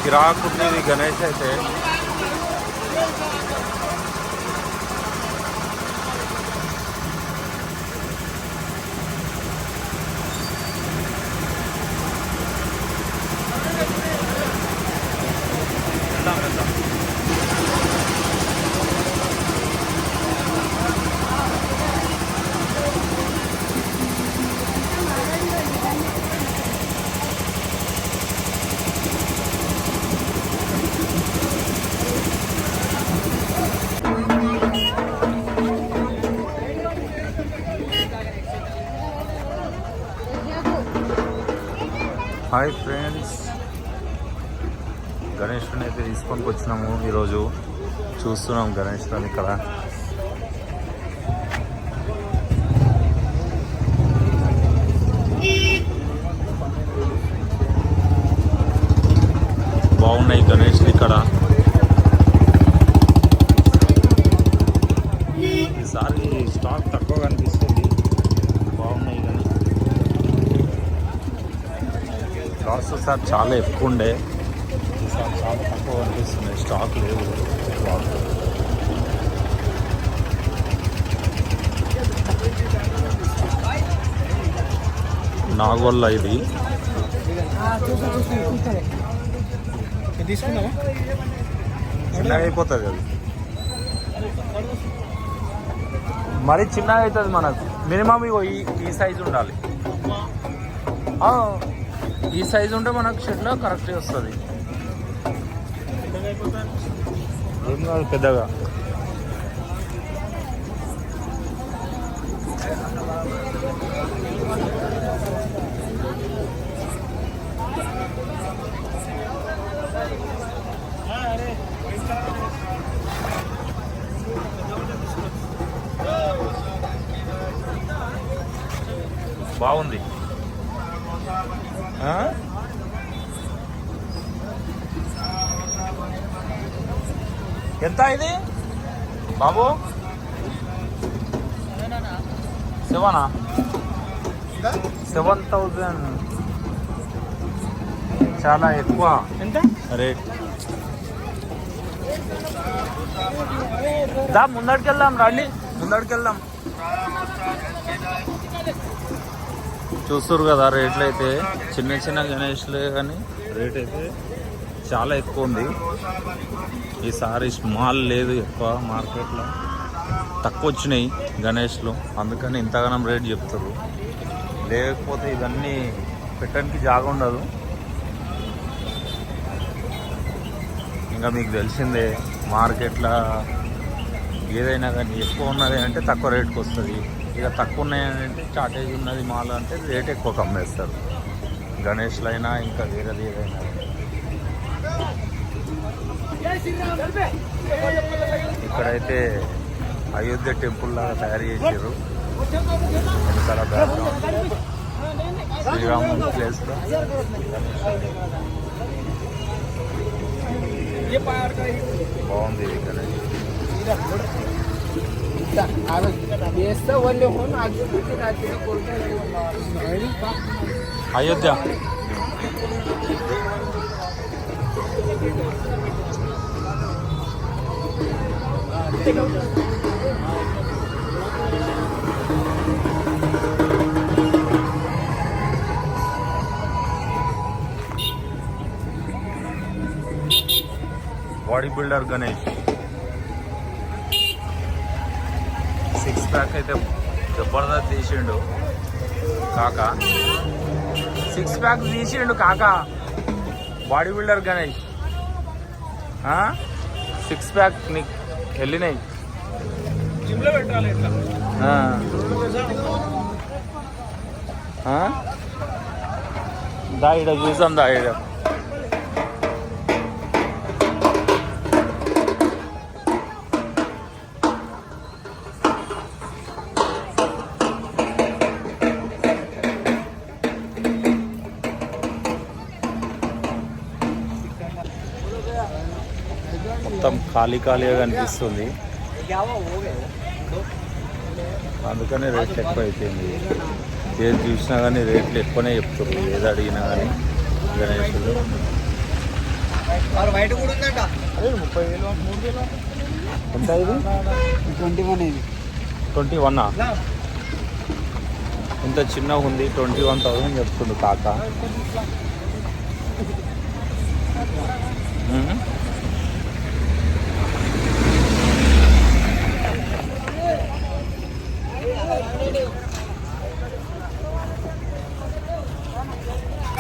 కిరాకుండేది గణేష్ అయితే. Hi friends, గణేష్ని అయితే తీసుకొని వచ్చినాము. ఈరోజు చూస్తున్నాం గణేష్ని ఇక్కడ. బాగున్నాయి గణేష్ని ఇక్కడ. ఈసారి స్టాక్ తక్కువ కనిపిస్తుంది. బాగున్నాయి కానీ లాస్ట్ సార్ చాలా ఎక్కువ ఉండే, ఈసారి చాలా తక్కువ కనిపిస్తున్నాయి. స్టాక్ లేవు. నాగోళ్ళ ఇది చిన్నగా అయిపోతుంది. అది మరీ చిన్నగా అవుతుంది మనకు. మినిమం ఇగో ఈ సైజు ఉండాలి. ఈ సైజు ఉంటే మనకు షెడ్లో కరెక్ట్గా వస్తుంది. ఏం కాదు పెద్దగా. బాగుంది. ఎంత ఇది బాబు? 7,000 చాలా ఎక్కువ రేట్. దా ముందడికెళ్దాం, రండి ముందడికెళ్దాం. చూస్తారు కదా రేట్లు అయితే. చిన్న చిన్న గణేష్లే కానీ రేట్ అయితే చాలా ఎక్కువ ఉంది. ఈసారి స్మాల్ లేదు ఎక్కువ, మార్కెట్లో తక్కువ వచ్చినాయి గణేష్లు, అందుకని ఇంతగానం రేట్ చెప్తారు. లేకపోతే ఇవన్నీ పెట్టడానికి జాగా ఉండదు. ఇంకా మీకు తెలిసిందే మార్కెట్లో ఏదైనా కానీ ఎక్కువ ఉన్నది అంటే తక్కువ రేట్కి వస్తుంది. ఇక తక్కువ ఉన్నాయంటే షార్టేజ్ ఉన్నది మాల్ అంటే రేట్ ఎక్కువ కమ్మేస్తారు. గణేష్లు అయినా ఇంకా వేరేది ఏదైనా. ఇక్కడైతే అయోధ్య టెంపుల్ లాగా తయారు చేశారు. వెనకాల బ్యాక్గ్రౌండ్ శ్రీరాముడి ప్లేస్లో బాగుంది ఇది Ganesh. Ayodhya body builder Ganesh 6 pack అయితే జబర్దస్త్ తీసిండు కాక. 6 ప్యాక్ తీసిండు కాక. బాడీ బిల్డర్ గణేష్ 6 ప్యాక్ నీకు వెళ్ళినాయి. దా ఇడ చూసాం, దా ఇడ మొత్తం ఖాళీ ఖాళీగా కనిపిస్తుంది. అందుకనే రేట్లు ఎక్కువ అయిపోయింది. ఏది చూసినా కానీ రేట్లు ఎక్కువనే చెప్తారు, ఏది అడిగినా కానీ గణేషులు. వైట్ కూడా ఉందంట. 30,000 3,000 ఎంత ఇది 21 ఇది 21 ఇంత చిన్నగా ఉంది 21,000 చెప్తుండు కాక.